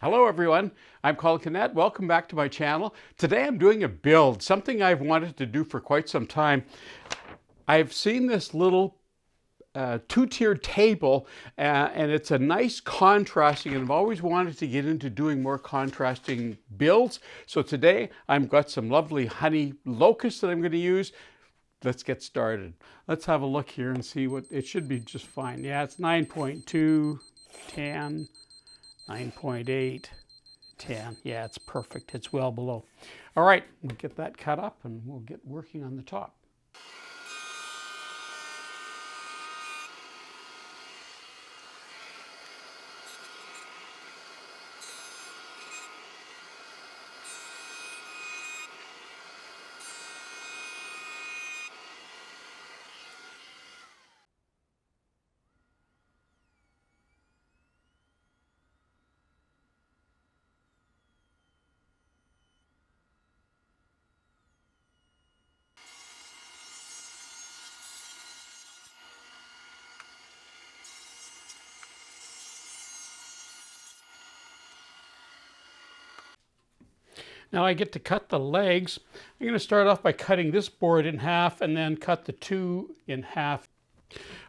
Hello everyone, I'm Colin. Welcome back to my channel. Today I'm doing a build, something I've wanted to do for quite some time. I've seen this little two-tiered table and it's a nice contrasting, and I've always wanted to get into doing more contrasting builds. So today I've got some lovely honey locusts that I'm going to use. Let's get started. Let's have a look here and see what it should be. Just fine. Yeah, it's 9.2, 10, 9.8, 10. Yeah, it's perfect. It's well below. All right, we'll get that cut up and we'll get working on the top. Now I get to cut the legs. I'm going to start off by cutting this board in half and then cut the two in half.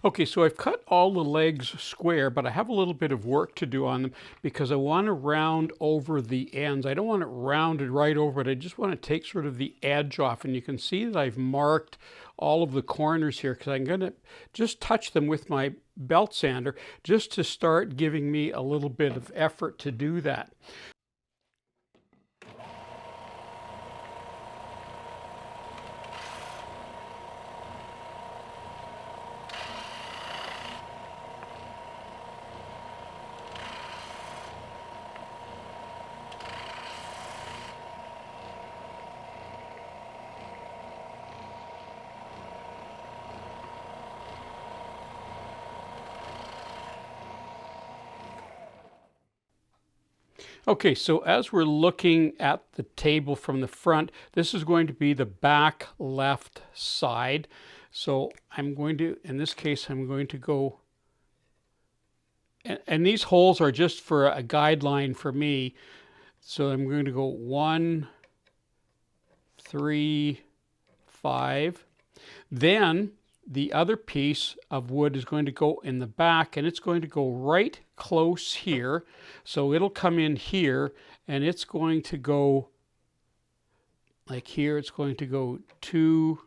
Okay, so I've cut all the legs square, but I have a little bit of work to do on them because I want to round over the ends. I don't want it rounded right over it. I just want to take sort of the edge off. And you can see that I've marked all of the corners here because I'm going to just touch them with my belt sander just to start giving me a little bit of effort to do that. Okay, so as we're looking at the table from the front, this is going to be the back left side. So I'm going to, in this case, I'm going to go, and these holes are just for a guideline for me. So I'm going to go 1, 3, 5. Then the other piece of wood is going to go in the back, and it's going to go right close here. So it'll come in here, and it's going to go like here. It's going to go 2,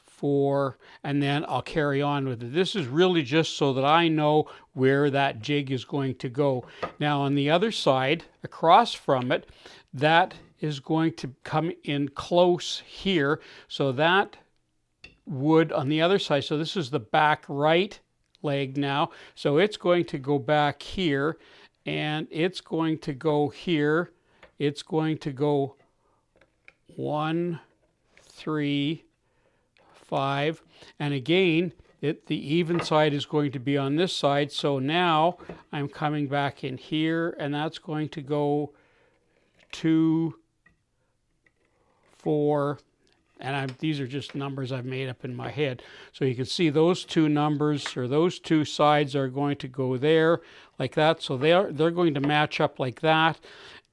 4, and then I'll carry on with it. This is really just so that I know where that jig is going to go. Now on the other side, across from it, that is going to come in close here. So that wood on the other side, so this is the back right leg now, so it's going to go back here, and it's going to go here. It's going to go 1, 3, 5, and again the even side is going to be on this side. So now I'm coming back in here, and that's going to go 2, 4, and these are just numbers I've made up in my head. So you can see those two numbers, or those two sides, are going to go there like that. So they're going to match up like that.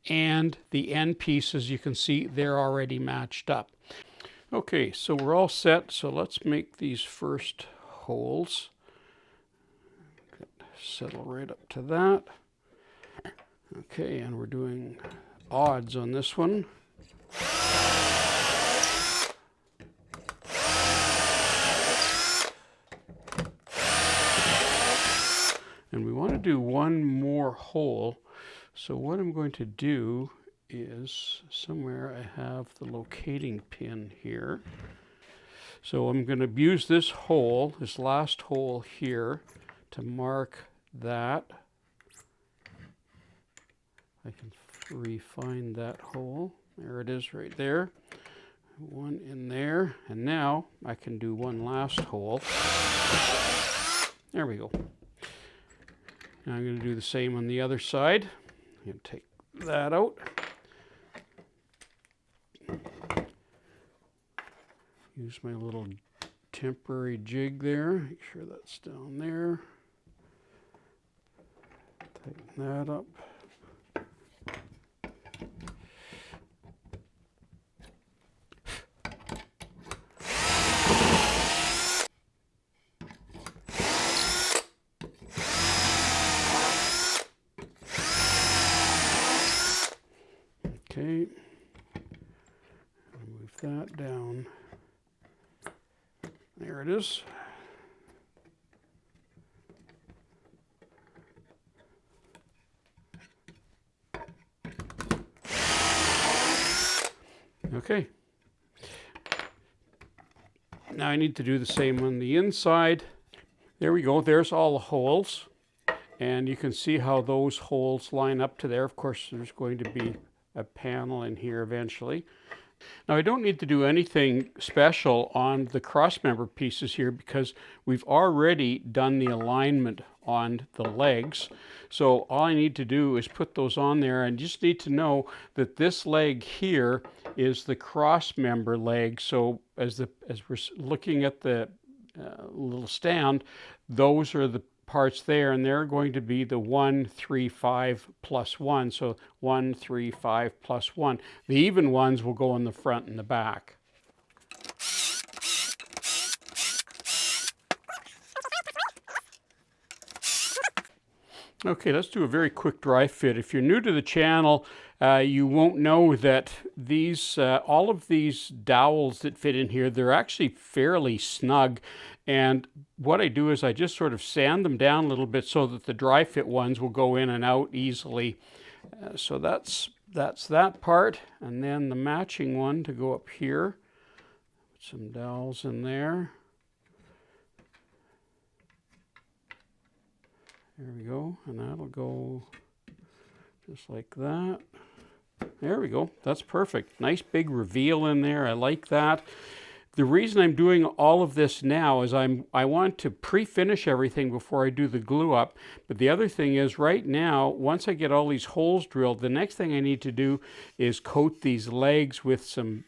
And the end pieces, you can see they're already matched up. Okay, so we're all set. So let's make these first holes. Settle right up to that. Okay, and we're doing odds on this one. And we want to do one more hole. So what I'm going to do is, somewhere I have the locating pin here. So I'm going to use this hole, this last hole here, to mark that. I can refine that hole. There it is right there. One in there. And now I can do one last hole. There we go. Now I'm going to do the same on the other side. I'm going to take that out. Use my little temporary jig there. Make sure that's down there. Tighten that up. Okay, move that down. There it is. Okay. Now I need to do the same on the inside. There we go. There's all the holes. And you can see how those holes line up to there. Of course, there's going to be a panel in here eventually. Now I don't need to do anything special on the cross member pieces here because we've already done the alignment on the legs. So all I need to do is put those on there, and just need to know that this leg here is the cross member leg. So as we're looking at the little stand, those are the parts there, and they're going to be the 1, 3, 5 plus 1. So 1, 3, 5 plus 1. The even ones will go in the front and the back. Okay, let's do a very quick dry fit. If you're new to the channel, you won't know that these all of these dowels that fit in here, they're actually fairly snug. And what I do is I just sort of sand them down a little bit so that the dry fit ones will go in and out easily. So that's that part. And then the matching one to go up here. Put some dowels in there. There we go, and that'll go just like that. There we go, that's perfect. Nice big reveal in there, I like that. The reason I'm doing all of this now is I want to pre-finish everything before I do the glue up. But the other thing is right now, once I get all these holes drilled, the next thing I need to do is coat these legs with some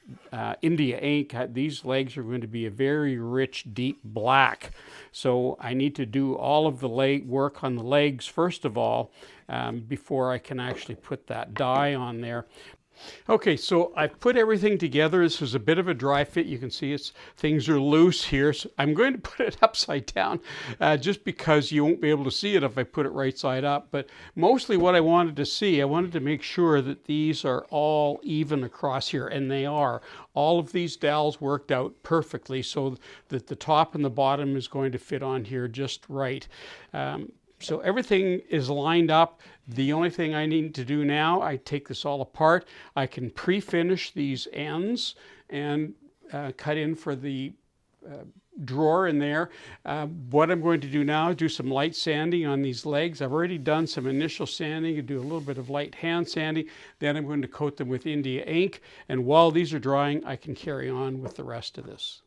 India ink. These legs are going to be a very rich, deep black. So I need to do all of the work on the legs first of all, before I can actually put that dye on there. Okay, so I've put everything together. This is a bit of a dry fit. You can see things are loose here. So I'm going to put it upside down just because you won't be able to see it if I put it right side up. But mostly what I wanted to see, I wanted to make sure that these are all even across here, and they are. All of these dowels worked out perfectly so that the top and the bottom is going to fit on here just right. So everything is lined up. The only thing I need to do now, I take this all apart. I can pre-finish these ends and cut in for the drawer in there. What I'm going to do now is do some light sanding on these legs. I've already done some initial sanding and do a little bit of light hand sanding. Then I'm going to coat them with India ink. And while these are drying, I can carry on with the rest of this.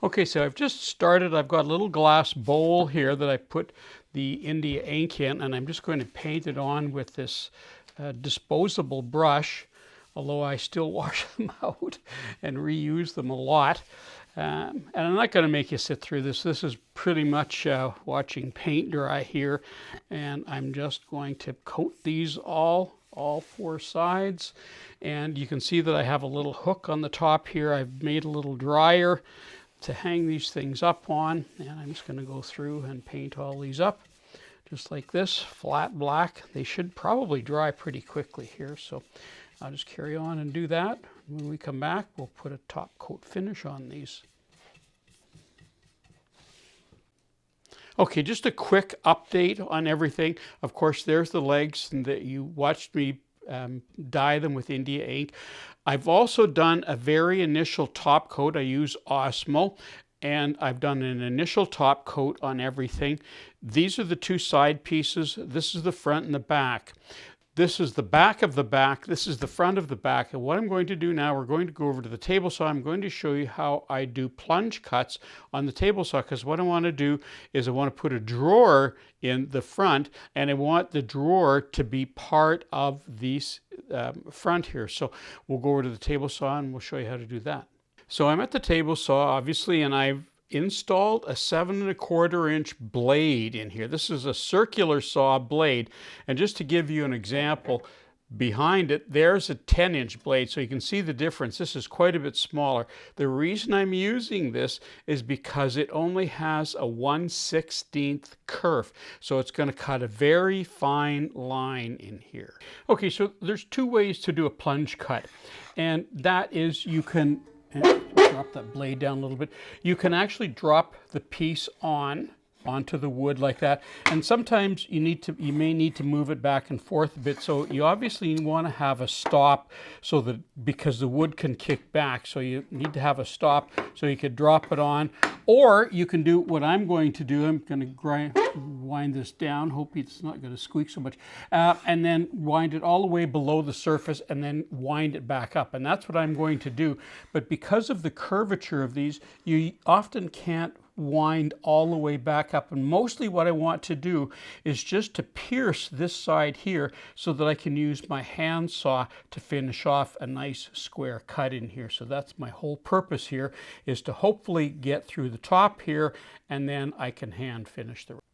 Okay, so I've just started. I've got a little glass bowl here that I put the India ink in, and I'm just going to paint it on with this disposable brush, although I still wash them out and reuse them a lot. And I'm not going to make you sit through this. This is pretty much watching paint dry here, and I'm just going to coat these all 4 sides. And you can see that I have a little hook on the top here. I've made a little dryer to hang these things up on, and I'm just going to go through and paint all these up just like this, flat black. They should probably dry pretty quickly here, so I'll just carry on and do that. When we come back, we'll put a top coat finish on these. Okay, just a quick update on everything. Of course, there's the legs that you watched me dye them with India ink. I've also done a very initial top coat. I use Osmo, and I've done an initial top coat on everything. These are the 2 side pieces. This is the front and the back. This is the back of the back. This is the front of the back. And what I'm going to do now, we're going to go over to the table saw. I'm going to show you how I do plunge cuts on the table saw, because what I want to do is I want to put a drawer in the front, and I want the drawer to be part of these front here. So we'll go over to the table saw and we'll show you how to do that. So I'm at the table saw, obviously, and I've installed a 7¼ inch blade in here. This is a circular saw blade. And just to give you an example, behind it, there's a 10-inch blade, so you can see the difference. This is quite a bit smaller. The reason I'm using this is because it only has a 1/16 kerf, so it's going to cut a very fine line in here. Okay, so there's two ways to do a plunge cut, and that is you can drop that blade down a little bit. You can actually drop the piece onto the wood like that, and sometimes you may need to move it back and forth a bit, so you obviously want to have a stop, so that because the wood can kick back, so you need to have a stop so you could drop it on. Or you can do what I'm going to do. I'm going to wind this down, hope it's not going to squeak so much, and then wind it all the way below the surface and then wind it back up, and that's what I'm going to do. But because of the curvature of these, you often can't wind all the way back up, and mostly what I want to do is just to pierce this side here so that I can use my hand saw to finish off a nice square cut in here. So that's my whole purpose here, is to hopefully get through the top here, and then I can hand finish the rest.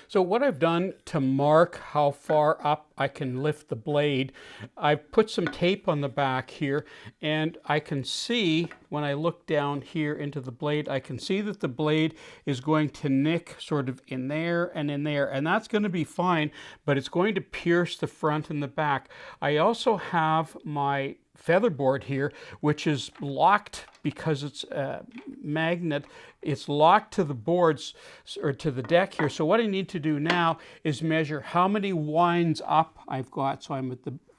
So what I've done to mark how far up I can lift the blade, I've put some tape on the back here, and I can see when I look down here into the blade, I can see that the blade is going to nick sort of in there, and that's going to be fine, but it's going to pierce the front and the back. I also have my featherboard here, which is locked because it's a magnet. It's locked to the boards or to the deck here. So what I need to do now is measure how many winds up I've got. So I'm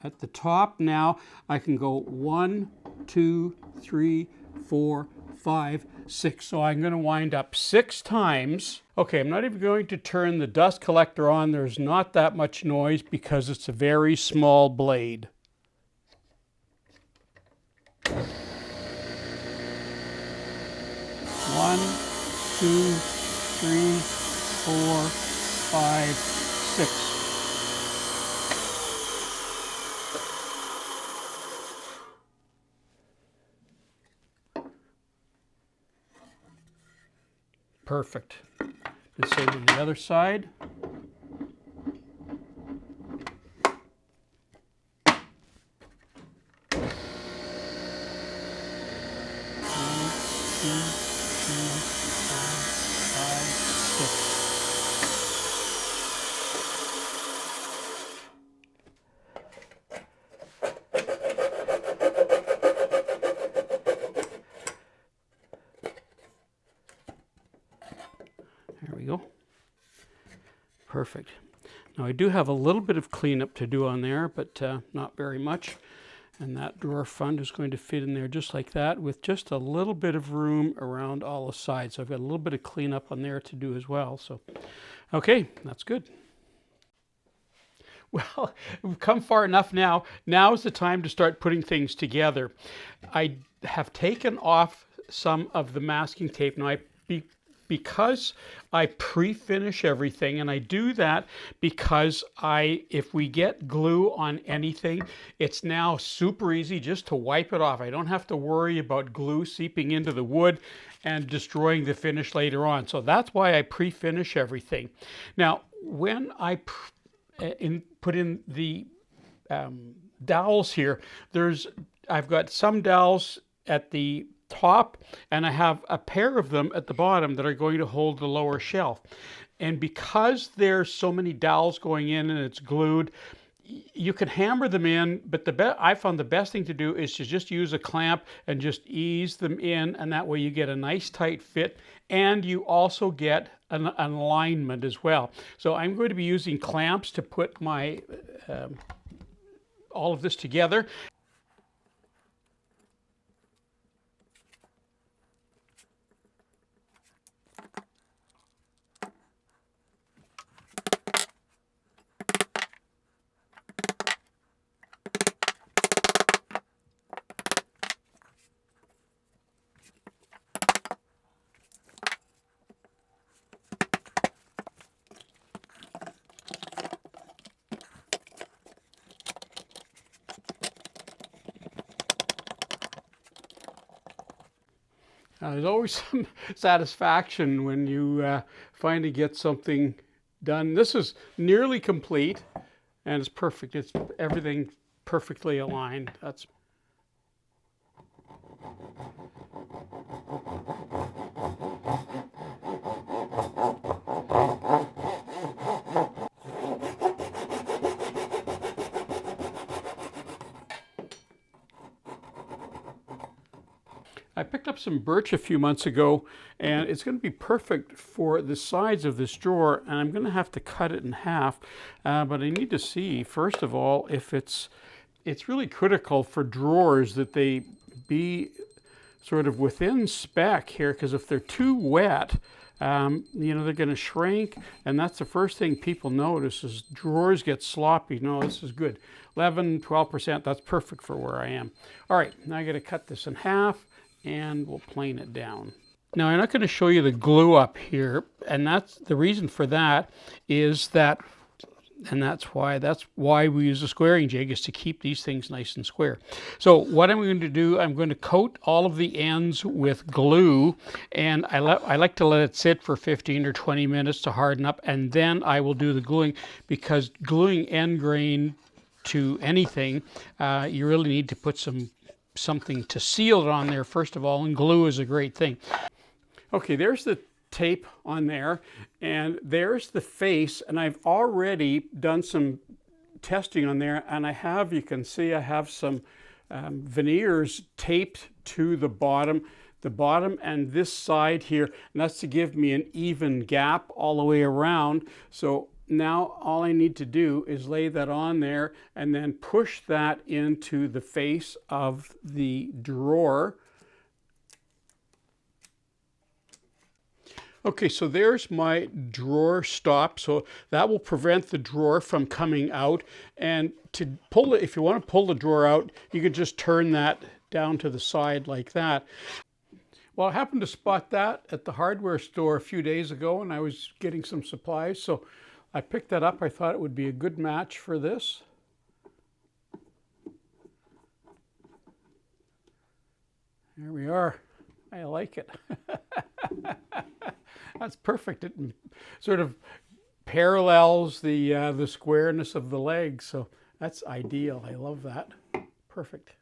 at the top now. I can go 1, 2, 3, 4, 5, 6. So I'm going to wind up 6 times. Okay, I'm not even going to turn the dust collector on. There's not that much noise because it's a very small blade. 1, 2, 3, 4, 5, 6. Perfect. The same on the other side. There we go. Perfect. Now I do have a little bit of cleanup to do on there, but not very much. And that drawer front is going to fit in there just like that, with just a little bit of room around all the sides. So I've got a little bit of cleanup on there to do as well. So, okay, that's good. Well, we've come far enough now. Now is the time to start putting things together. I have taken off some of the masking tape. Now, because I pre-finish everything, and I do that because if we get glue on anything, it's now super easy just to wipe it off. I don't have to worry about glue seeping into the wood and destroying the finish later on. So that's why I pre-finish everything. Now, when I put in the dowels here, I've got some dowels at the top, and I have a pair of them at the bottom that are going to hold the lower shelf. And because there's so many dowels going in and it's glued, you can hammer them in, but I found the best thing to do is to just use a clamp and just ease them in, and that way you get a nice tight fit, and you also get an alignment as well. So I'm going to be using clamps to put my all of this together. There's always some satisfaction when you finally get something done. This is nearly complete, and it's perfect. It's everything perfectly aligned. That's I picked up some birch a few months ago, and it's going to be perfect for the sides of this drawer, and I'm going to have to cut it in half, but I need to see, first of all, if it's really critical for drawers that they be sort of within spec here, because if they're too wet, you know, they're going to shrink, and that's the first thing people notice is drawers get sloppy. No, this is good. 11, 12%, that's perfect for where I am. All right, now I got to cut this in half, and we'll plane it down. Now, I'm not going to show you the glue up here, and that's the reason for that is that, and that's why we use a squaring jig, is to keep these things nice and square. So what I'm going to do, I'm going to coat all of the ends with glue, and I like to let it sit for 15 or 20 minutes to harden up, and then I will do the gluing, because gluing end grain to anything, you really need to put something to seal it on there first of all, and glue is a great thing. Okay, there's the tape on there, and there's the face, and I've already done some testing on there, and you can see I have some veneers taped to the bottom and this side here, and that's to give me an even gap all the way around. So now all I need to do is lay that on there and then push that into the face of the drawer. Okay, so there's my drawer stop. So that will prevent the drawer from coming out. And to pull it, if you want to pull the drawer out, you could just turn that down to the side like that. Well, I happened to spot that at the hardware store a few days ago, and I was getting some supplies, so I picked that up. I thought it would be a good match for this. There we are. I like it. That's perfect. It sort of parallels the squareness of the legs, so that's ideal. I love that. Perfect.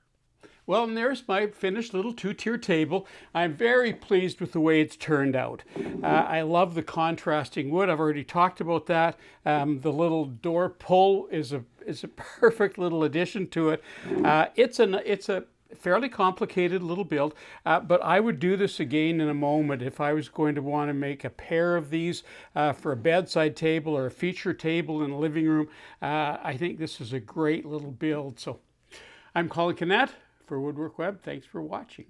Well, and there's my finished little two-tier table. I'm very pleased with the way it's turned out. I love the contrasting wood. I've already talked about that. The little door pull is a perfect little addition to it. It's a fairly complicated little build, but I would do this again in a moment if I was going to want to make a pair of these for a bedside table or a feature table in a living room. I think this is a great little build. So I'm Colin for Woodwork Web. Thanks for watching.